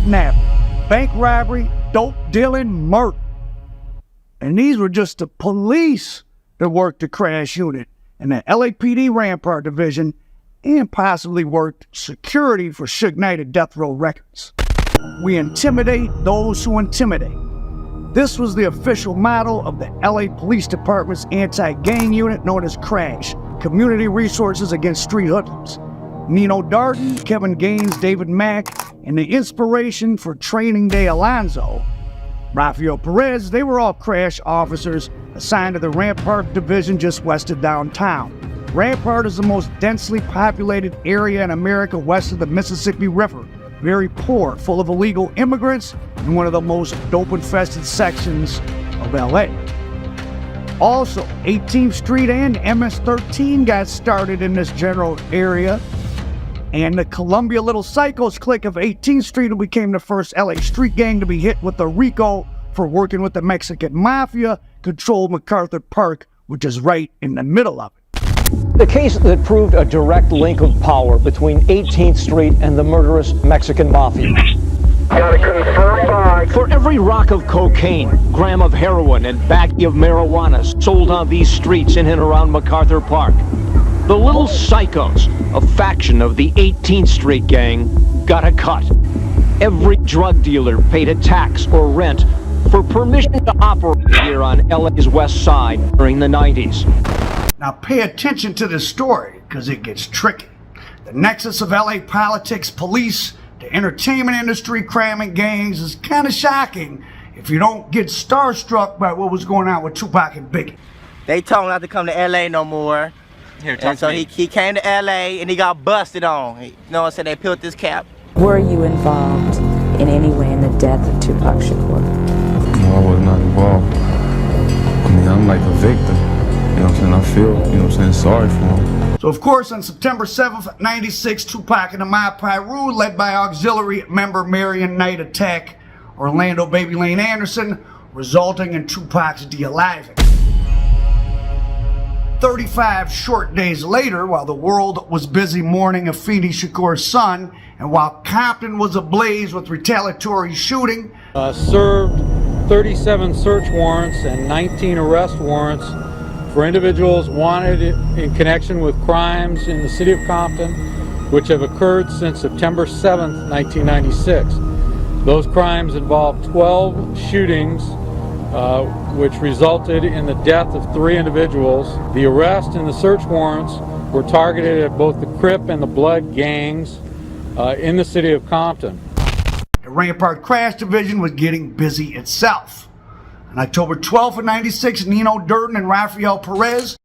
kidnapping, bank robbery, dope dealing, murder. And these were just the police that worked the crash unit and the LAPD Rampart division, and possibly worked security for Suge Knight at Death Row Records. We intimidate those who intimidate. This was the official motto of the LA Police Department's anti-gang unit known as CRASH, Community Resources Against Street Hoodlums. Nino Durden, Kevin Gaines, David Mack, and the inspiration for Training Day Alonzo, Rafael Perez, they were all CRASH officers assigned to the Rampart division just west of downtown. Rampart is the most densely populated area in America west of the Mississippi River. Very poor, full of illegal immigrants, and one of the most dope-infested sections of LA. Also, 18th Street and MS-13 got started in this general area, and the Columbia Little Psychos clique of 18th Street who became the first LA street gang to be hit with a RICO for working with the Mexican Mafia, controlled MacArthur Park, which is right in the middle of it. The case that proved a direct link of power between 18th Street and the murderous Mexican Mafia. Gotta confirm by. For every rock of cocaine, gram of heroin, and baggie of marijuana sold on these streets in and around MacArthur Park, the Little Psychos, a faction of the 18th Street gang, got a cut. Every drug dealer paid a tax or rent for permission to operate here on LA's West Side during the 90s. Now pay attention to this story, because it gets tricky. The nexus of LA politics, police, the entertainment industry, crime and gangs is kind of shocking if you don't get starstruck by what was going on with Tupac and Biggie. They told him not to come to LA no more. Here, and so he came to LA and he got busted on. You know what I'm saying? They peeled this cap. Were you involved in any way in the death of Tupac Shakur? No, I was not involved. I mean, I'm like a victim. You know what I'm saying? I feel, you know what I'm saying, sorry for him. So of course, on September 7th, 96, Tupac and the Mob Piru, led by auxiliary member Marion Knight, attack Orlando Baby Lane Anderson, resulting in Tupac's de-aliving. 35 short days later, while the world was busy mourning Afeni Shakur's son, and while Compton was ablaze with retaliatory shooting, served 37 search warrants and 19 arrest warrants for individuals wanted in connection with crimes in the city of Compton, which have occurred since September 7th, 1996. Those crimes involved 12 shootings, which resulted in the death of 3 individuals. The arrest and the search warrants were targeted at both the Crip and the Blood gangs in the city of Compton. The Rampart CRASH division was getting busy itself. On October 12th of 96, Nino Durden and Rafael Perez,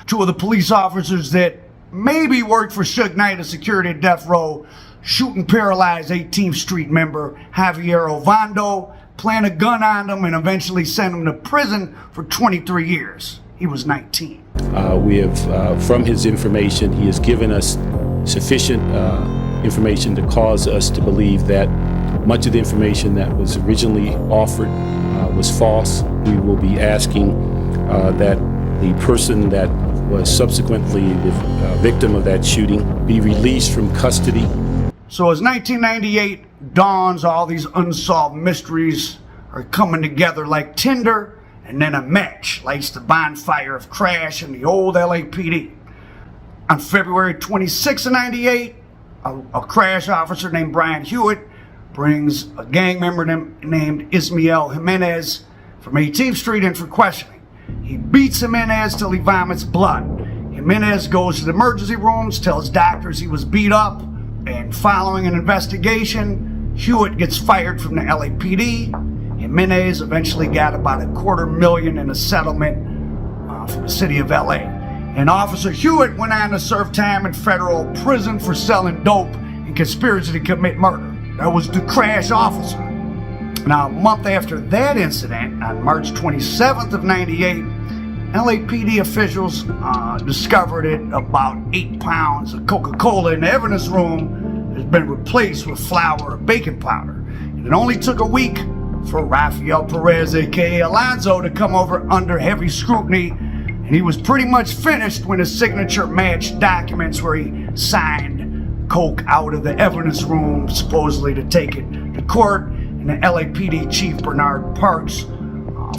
2 of the police officers that maybe worked for Suge Knight, a security at Death Row, shoot and paralyze 18th Street member Javier Ovando, plant a gun on him, and eventually send him to prison for 23 years. He was 19. We have, from his information, he has given us sufficient information to cause us to believe that much of the information that was originally offered was false. We will be asking that the person that was subsequently the victim of that shooting be released from custody. So as 1998 dawns, all these unsolved mysteries are coming together like tinder, and then a match lights the bonfire of CRASH in the old LAPD. On February 26 of 98, a CRASH officer named Brian Hewitt brings a gang member named Ismael Jimenez from 18th Street in for questioning. He beats Jimenez till he vomits blood. Jimenez goes to the emergency rooms, tells doctors he was beat up, and following an investigation, Hewitt gets fired from the LAPD. Jimenez eventually got about $250,000 in a settlement from the city of LA. And Officer Hewitt went on to serve time in federal prison for selling dope and conspiracy to commit murder. That was the CRASH officer. Now, a month after that incident, on March 27th of 98, LAPD officials discovered that about 8 pounds of Coca-Cola in the evidence room has been replaced with flour or baking powder. And it only took a week for Rafael Perez, aka Alonzo, to come over under heavy scrutiny, and he was pretty much finished when his signature matched documents where he signed coke out of the evidence room, supposedly to take it to court. And the LAPD chief, Bernard Parks,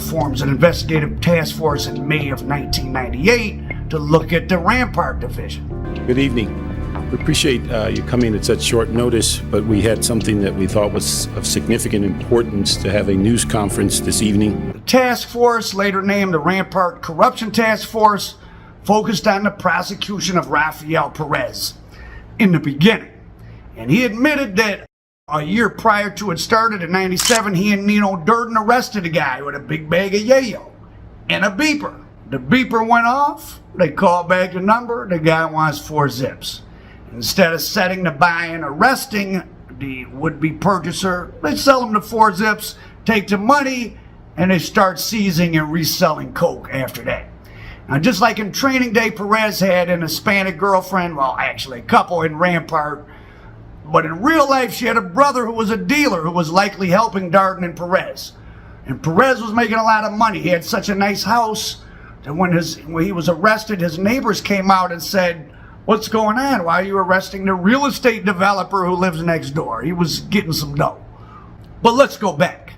forms an investigative task force in May of 1998 to look at the Rampart division. Good evening. We appreciate you coming at such short notice, but we had something that we thought was of significant importance to have a news conference this evening. The task force, later named the Rampart Corruption Task Force, focused on the prosecution of Rafael Perez in the beginning. And he admitted that a year prior to it started, in 97, he and Nino Durden arrested a guy with a big bag of yayo and a beeper. The beeper went off, they called back the number, the guy wants 4 zips. Instead of setting the buy and arresting the would-be purchaser, they sell him the 4 zips, take the money, and they start seizing and reselling coke after that. Now, just like in Training Day, Perez had an Hispanic girlfriend, well, actually a couple in Rampart, but in real life, she had a brother who was a dealer who was likely helping Durden and Perez. And Perez was making a lot of money. He had such a nice house that when he was arrested, his neighbors came out and said, "What's going on? Why are you arresting the real estate developer who lives next door?" He was getting some dough. But let's go back.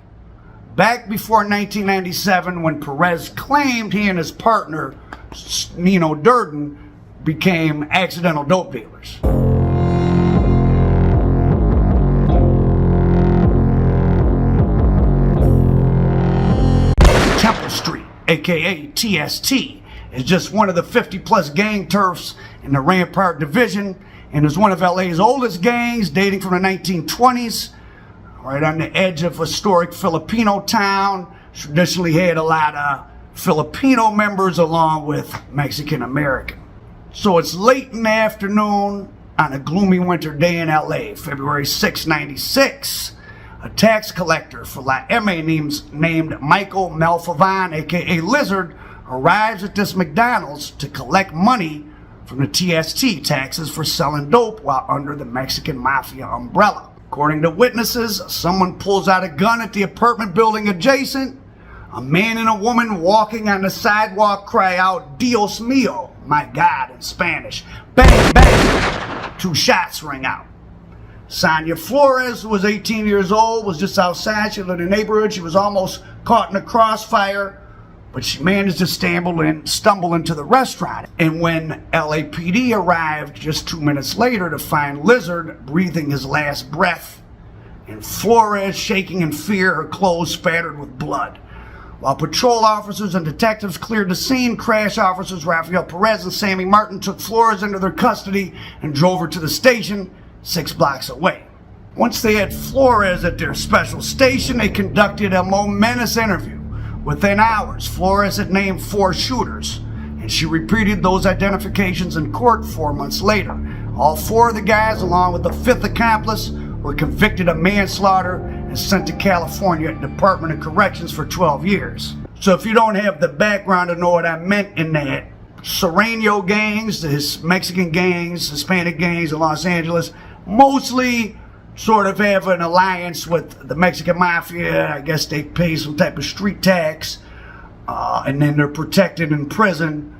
Back before 1997, when Perez claimed he and his partner, Nino Durden, became accidental dope dealers. Temple Street, aka TST, is just one of the 50-plus gang turfs in the Rampart division, and is one of LA's oldest gangs, dating from the 1920s, right on the edge of historic Filipino town. Traditionally had a lot of Filipino members along with Mexican American. So it's late in the afternoon on a gloomy winter day in LA, February 6, 96. A tax collector for La M named Michael Malfavan, aka Lizard, arrives at this McDonald's to collect money from the TST, taxes for selling dope, while under the Mexican Mafia umbrella. According to witnesses, someone pulls out a gun at the apartment building adjacent. A man and a woman walking on the sidewalk cry out, "Dios mío," my God, in Spanish. Bang, bang. 2 shots ring out. Sonia Flores, who was 18 years old, was just outside. She lived in the neighborhood. She was almost caught in a crossfire, but she managed to stumble into the restaurant. And when LAPD arrived just 2 minutes later to find Lizard breathing his last breath, and Flores shaking in fear, her clothes spattered with blood. While patrol officers and detectives cleared the scene, crash officers Rafael Perez and Sammy Martin took Flores into their custody and drove her to the station 6 blocks away. Once they had Flores at their special station, they conducted a momentous interview. Within hours, Flores had named 4 shooters, and she repeated those identifications in court 4 months later. All 4 of the guys, along with the 5th accomplice, were convicted of manslaughter and sent to California Department of Corrections for 12 years. So if you don't have the background to know what I meant in that, Serrano gangs, the Mexican gangs, Hispanic gangs in Los Angeles, mostly sort of have an alliance with the Mexican Mafia. I guess they pay some type of street tax, and then they're protected in prison.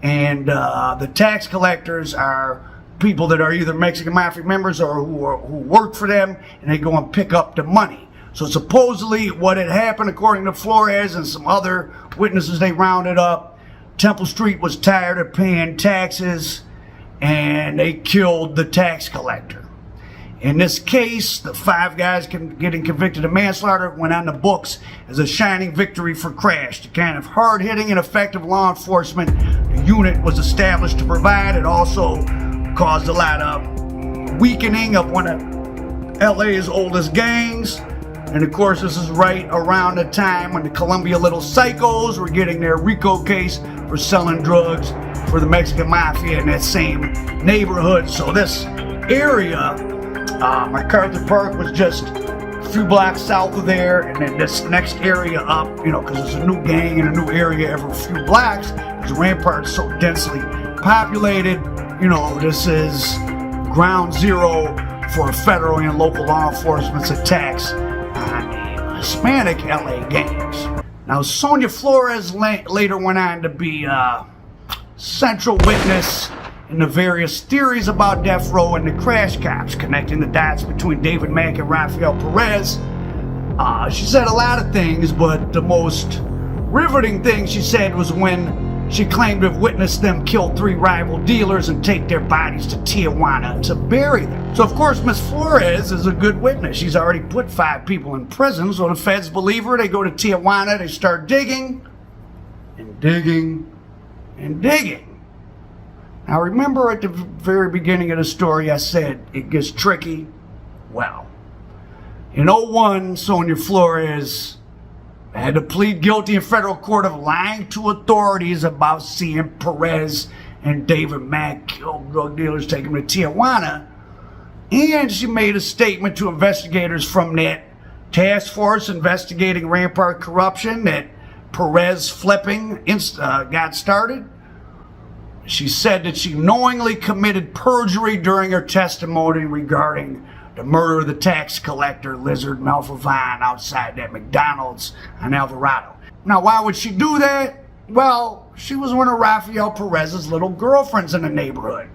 And the tax collectors are people that are either Mexican Mafia members or who work for them, and they go and pick up the money. So supposedly what had happened, according to Flores and some other witnesses they rounded up, Temple Street was tired of paying taxes, and they killed the tax collector. In this case, the 5 guys getting convicted of manslaughter went on the books as a shining victory for Crash, the kind of hard-hitting and effective law enforcement the unit was established to provide. It also caused a lot of weakening of one of LA's oldest gangs. And of course, this is right around the time when the Columbia Little Psychos were getting their RICO case for selling drugs for the Mexican Mafia in that same neighborhood. So this area, MacArthur Park, was just a few blocks south of there, and then this next area up, because it's a new gang in a new area every few blocks, because Rampart's so densely populated. This is ground zero for federal and local law enforcement's attacks on the Hispanic LA gangs. Now, Sonia Flores later went on to be a central witness into various theories about death row and the crash cops, connecting the dots between David Mack and Rafael Perez. She said a lot of things, but the most riveting thing she said was when she claimed to have witnessed them kill 3 rival dealers and take their bodies to Tijuana to bury them. So of course Miss Flores is a good witness. She's already put 5 people in prison, so the feds believe her. They go to Tijuana, they start digging and digging and digging. Now remember at the very beginning of the story I said it gets tricky? Well, in 2001, Sonia Flores had to plead guilty in federal court of lying to authorities about seeing Perez and David Mack kill drug dealers, take them to Tijuana. And she made a statement to investigators from that task force investigating Rampart corruption that Perez flipping got started. She said that she knowingly committed perjury during her testimony regarding the murder of the tax collector Lizard Malfavine outside that McDonald's on Alvarado. Now, why would she do that? Well, she was one of Rafael Perez's little girlfriends in the neighborhood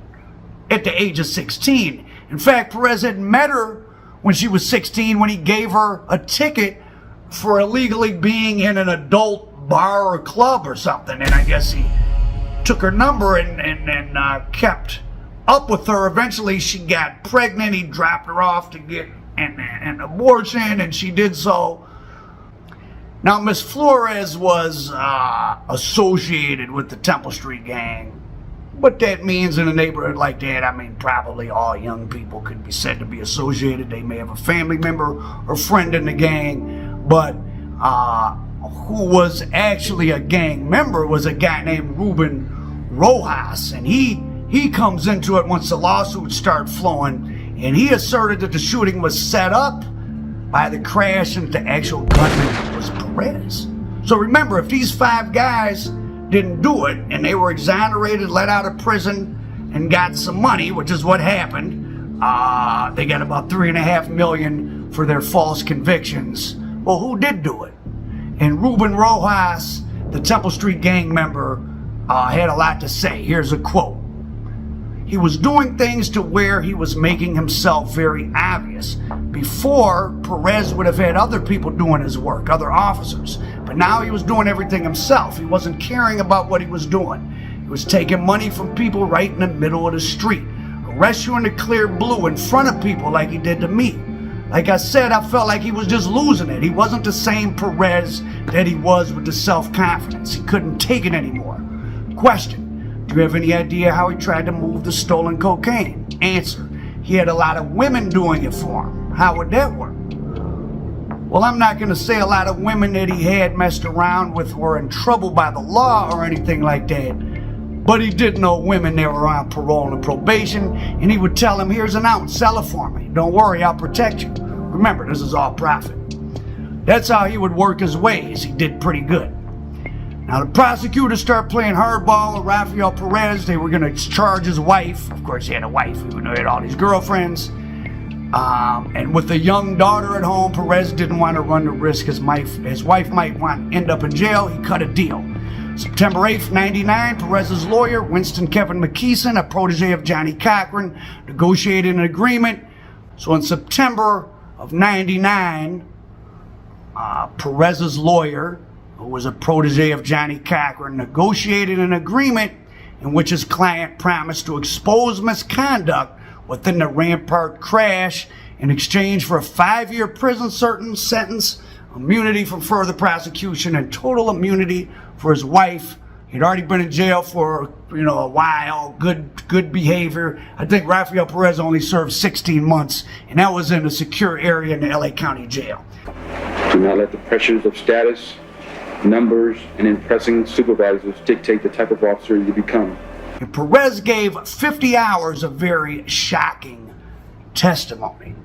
at the age of 16. In fact, Perez had met her when she was 16 when he gave her a ticket for illegally being in an adult bar or club or something. And I guess he took her number and kept up with her. Eventually she got pregnant. He dropped her off to get an abortion, and she did so. Now Miss Flores was associated with the Temple Street gang. What that means in a neighborhood like that, I mean, probably all young people could be said to be associated. They may have a family member or friend in the gang, but who was actually a gang member was a guy named Ruben Rojas, and he comes into it once the lawsuits start flowing, and he asserted that the shooting was set up by the crash and the actual gunman was Perez. So remember, if these 5 guys didn't do it and they were exonerated, let out of prison, and got some money, which is what happened, they got about $3.5 million for their false convictions. Well, who did do it? And Ruben Rojas, the Temple Street gang member, had a lot to say. Here's a quote. He was doing things to where he was making himself very obvious. Before, Perez would have had other people doing his work, other officers. But now he was doing everything himself. He wasn't caring about what he was doing. He was taking money from people right in the middle of the street. Arrest you in the clear blue in front of people like he did to me. Like I said, I felt like he was just losing it. He wasn't the same Perez that he was with the self-confidence. He couldn't take it anymore. Question. Do you have any idea how he tried to move the stolen cocaine? Answer. He had a lot of women doing it for him. How would that work? Well, I'm not going to say a lot of women that he had messed around with were in trouble by the law or anything like that. But he did know women that were on parole and probation, and he would tell them, here's an ounce, sell it for me. Don't worry, I'll protect you. Remember, this is all profit. That's how he would work his ways. He did pretty good. Now, the prosecutors start playing hardball with Rafael Perez. They were going to charge his wife. Of course, he had a wife, even though he had all these girlfriends. And with a young daughter at home, Perez didn't want to run the risk his wife might end up in jail. He cut a deal. September 8th, 99, Perez's lawyer, Winston Kevin McKeeson, a protege of Johnny Cochran, negotiated an agreement. So in September of 99, Perez's lawyer, who was a protege of Johnny Cochran, negotiated an agreement in which his client promised to expose misconduct within the Rampart crash in exchange for a 5-year prison sentence, immunity from further prosecution, and total immunity for his wife. He'd already been in jail for, a while, good behavior. I think Rafael Perez only served 16 months, and that was in a secure area in the LA County Jail. Do not let the pressures of status, numbers, and impressing supervisors dictate the type of officer you become. And Perez gave 50 hours of very shocking testimony.